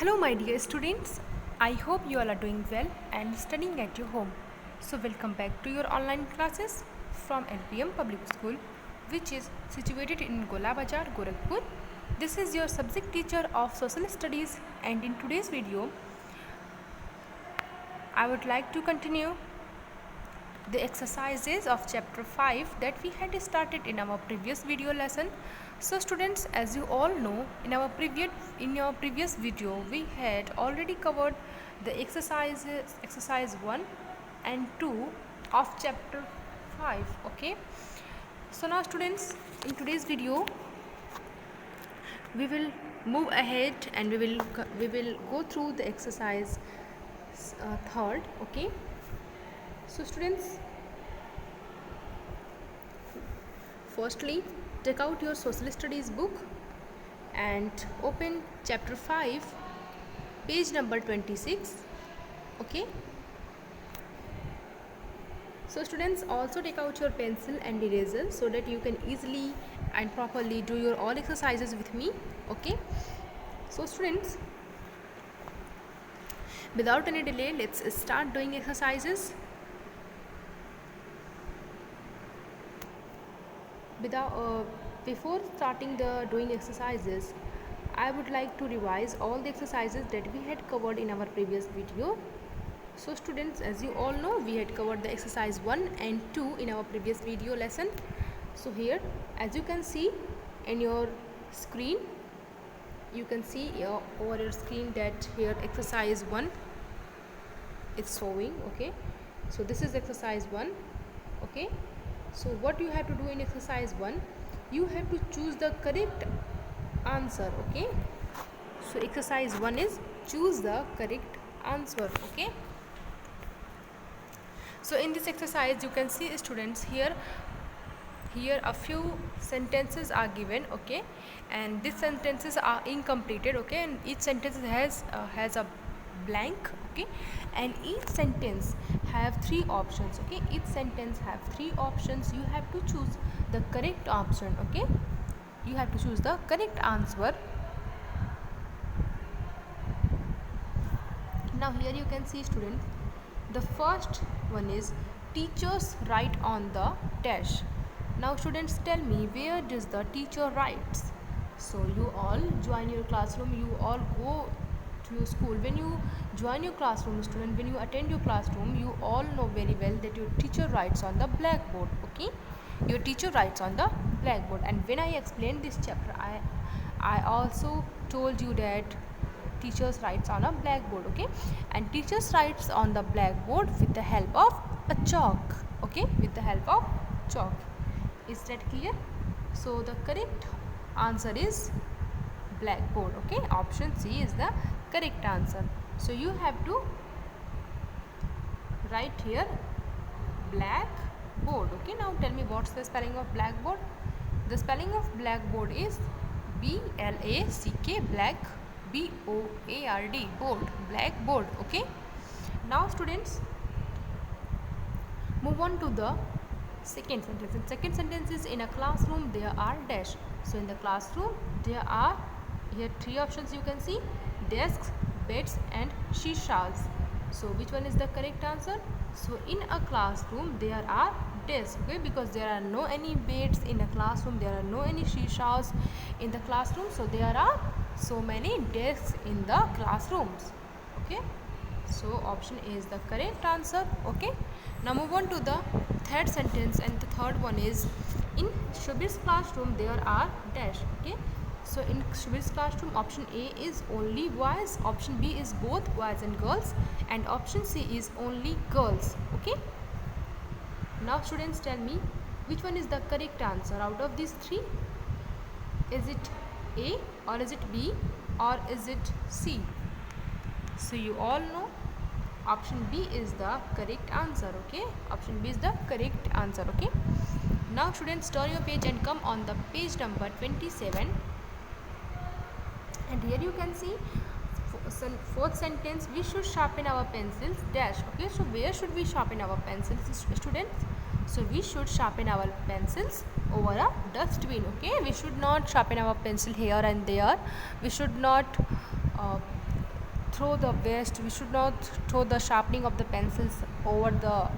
Hello, my dear students. I hope you all are doing well and studying at your home. So, welcome back to your online classes from LPM Public School, which is situated in Gola Bazar, Gorakhpur. This is your subject teacher of Social Studies, and in today's video, I would like to continue the exercises of chapter 5 that we had started in our previous video lesson. So students, as you all know, in our previous video we had already covered the exercise 1 and 2 of chapter 5. Okay, so now students, in today's video we will move ahead and we will go through the exercise third. Okay, so students, firstly take out your social studies book and open chapter 5, page number 26. Okay, so students, also take out your pencil and eraser so that you can easily and properly do your all exercises with me. Okay, so students, without any delay, let's start doing exercises. Before starting the doing exercises, I would like to revise all the exercises that we had covered in our previous video. So students, as you all know, we had covered the exercise 1 and 2 in our previous video lesson. So here, as you can see in your screen, you can see over your screen that here exercise 1 is showing. Okay, so this is exercise 1. Okay, so what you have to do in exercise 1, you have to choose the correct answer. Okay, so exercise 1 is choose the correct answer. Okay, so in this exercise you can see students, here a few sentences are given. Okay, and these sentences are incompleted. Okay, and each sentence has a blank. Okay, and each sentence have 3 options. Okay, each sentence have 3 options. You have to choose the correct option. Okay, you have to choose the correct answer. Now here you can see students, the first one is teachers write on the dash. Now students, tell me, where does the teacher writes? So you all join your classroom, you all go to your school. When you join your classroom, student, when you attend your classroom, you all know very well that your teacher writes on the blackboard. Okay, your teacher writes on the blackboard. And when I explained this chapter, I also told you that teachers writes on a blackboard. Okay, and teachers writes on the blackboard with the help of a chalk. Okay, with the help of chalk. Is that clear? So the correct answer is blackboard. Okay, option C is the correct answer. So you have to write here blackboard. Okay, now tell me, what's the spelling of blackboard? The spelling of blackboard is B-L-A-C-K, black, B-O-A-R-D, board, blackboard. Okay, now students, move on to the second sentence. In second sentence is, in a classroom there are dash. So in the classroom there are here 3 options. You can see desks, beds and shishas. So which one is the correct answer? So in a classroom there are desks. Okay, because there are no any beds in a classroom, there are no any shishas in the classroom, so there are so many desks in the classrooms. Okay, so option A is the correct answer. Okay, now move on to the third sentence, and the third one is, in Shubir's classroom there are dash. Okay, so in Shubir's classroom, option A is only boys, option B is both boys and girls, and option C is only girls. Okay, now students, tell me, which one is the correct answer out of these 3? Is it A, or is it B, or is it C? So you all know option B is the correct answer. Okay, option B is the correct answer. Okay, now students, turn your page and come on the page number 27, and here you can see fourth sentence, we should sharpen our pencils dash. Okay, so where should we sharpen our pencils, students? So we should sharpen our pencils over a dustbin. Okay, we should not sharpen our pencil here and there. We should not throw the waste, we should not throw the sharpening of the pencils over the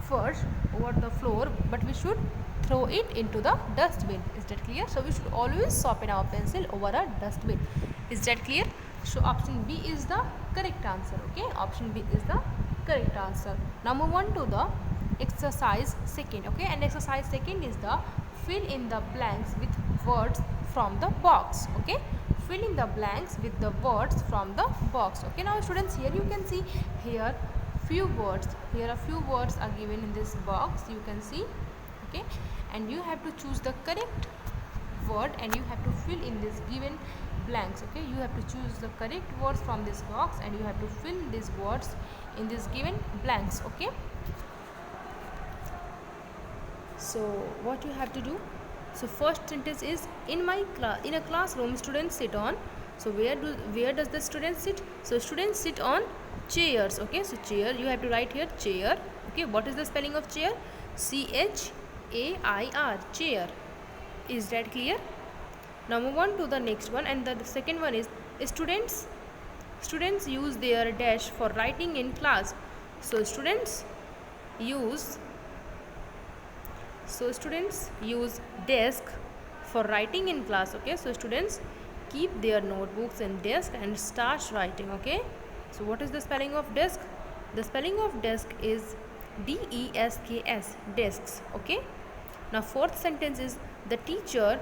first over the floor, but we should throw it into the dustbin. Is that clear? So we should always sharpen our pencil over a dustbin. Is that clear? So option B is the correct answer. Okay, option B is the correct answer. Now move on to the exercise second. Okay, and exercise second is the fill in the blanks with words from the box. Okay, fill in the blanks with the words from the box. Okay, now students, here you can see here few words, here a few words are given in this box, you can see. Okay, and you have to choose the correct word and you have to fill in this given blanks. Okay, you have to choose the correct words from this box and you have to fill these words in this given blanks. Okay, so what you have to do, so first sentence is in a classroom students sit on. So where does the student sit? So students sit on chairs. Okay, so chair, you have to write here chair. Okay, what is the spelling of chair? CHAIR, chair. Is that clear? Now move on to the next one, and the second one is students use their dash for writing in class. So students use desk for writing in class. Okay, so students keep their notebooks in desk and start writing. Okay, so what is the spelling of desk? The spelling of desk is DESKS, desks. Okay, now fourth sentence is the teacher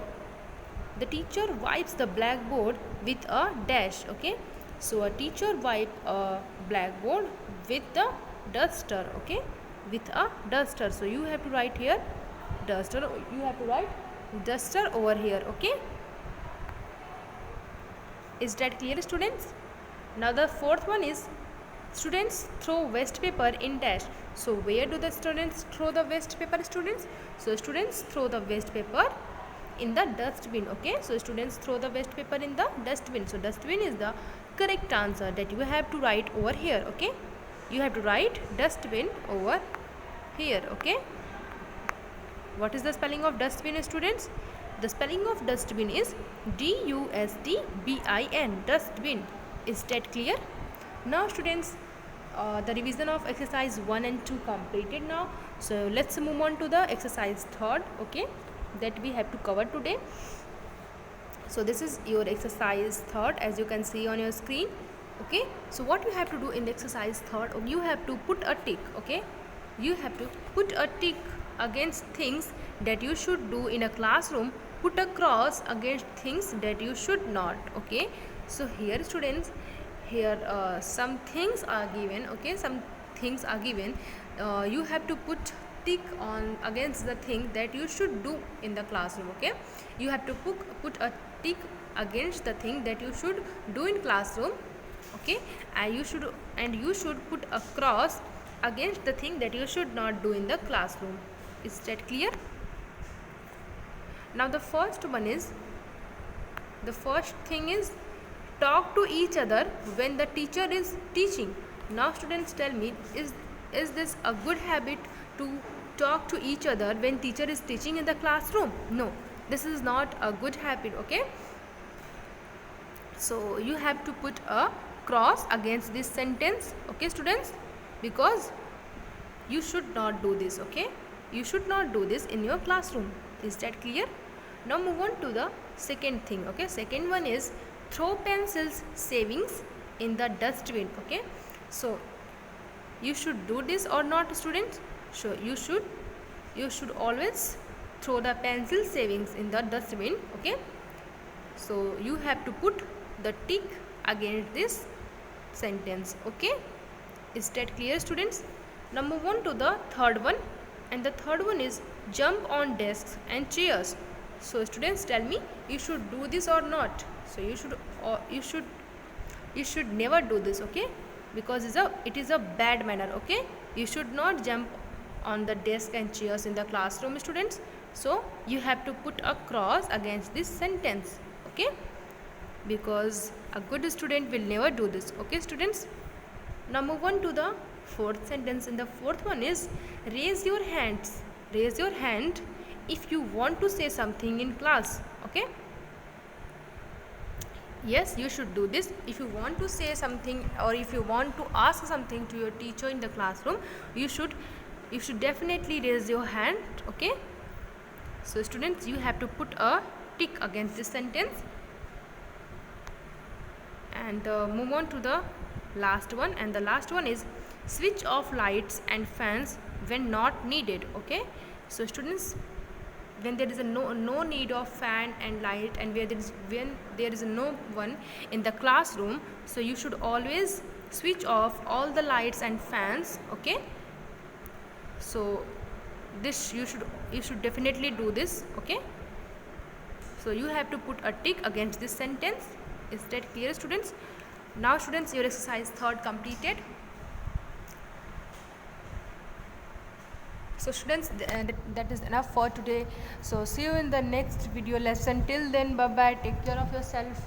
wipes the blackboard with a dash. Okay, so a teacher wipe a blackboard with the duster. Okay, with a duster. So you have to write here duster, you have to write duster over here. Okay, is that clear, students? Now the fourth one is students throw waste paper in dash. So where do the students throw the waste paper, students? So students throw the waste paper in the dustbin. Okay, so students throw the waste paper in the dustbin. So dustbin is the correct answer that you have to write over here. Okay, you have to write dustbin over here. Okay, what is the spelling of dustbin, students? The spelling of dustbin is DUSTBIN, dustbin. Is that clear? Now students, the revision of exercise 1 and 2 completed now. So let's move on to the exercise third. Okay, that we have to cover today. So this is your exercise third, as you can see on your screen. Okay, so what you have to do in the exercise third, you have to put a tick. Okay, you have to put a tick against things that you should do in a classroom, put a cross against things that you should not. Okay, so here students, here some things are given. Okay, some things are given, you have to put tick on against the thing that you should do in the classroom. Okay, you have to put a tick against the thing that you should do in classroom. Okay, and you should put a cross against the thing that you should not do in the classroom. Is that clear? Now the first thing is talk to each other when the teacher is teaching. Now students, tell me, is this a good habit to talk to each other when teacher is teaching in the classroom? No, this is not a good habit. Okay, so you have to put a cross against this sentence. Okay students, because you should not do this. Okay, you should not do this in your classroom. Is that clear? Now move on to the second thing. Okay, second one is throw pencils savings in the dustbin. Okay, so you should do this or not, students? So you should always throw the pencil savings in the dustbin. Okay, so you have to put the tick against this sentence. Okay, is that clear, students? Now move on to the third one, and the third one is jump on desks and chairs. So students, tell me, you should do this or not? So you should never do this. Okay, because it is a bad manner. Okay, you should not jump on the desk and chairs in the classroom, students. So you have to put a cross against this sentence. Okay, because a good student will never do this. Okay students, now move on to the fourth sentence, and the fourth one is raise your hands. Raise your hand if you want to say something in class. Okay, Yes, you should do this. If you want to say something or if you want to ask something to your teacher in the classroom, you should definitely raise your hand. Okay, so students, you have to put a tick against this sentence and move on to the last one. And the last one is switch off lights and fans when not needed. Okay, so students, when there is a no need of fan and light, and when there is no one in the classroom, so you should always switch off all the lights and fans. Okay, so this you should definitely do this. Okay, so you have to put a tick against this sentence. Is that clear, students? Now students, your exercise third completed. So students, that is enough for today. So see you in the next video lesson. Till then, bye bye, take care of yourself.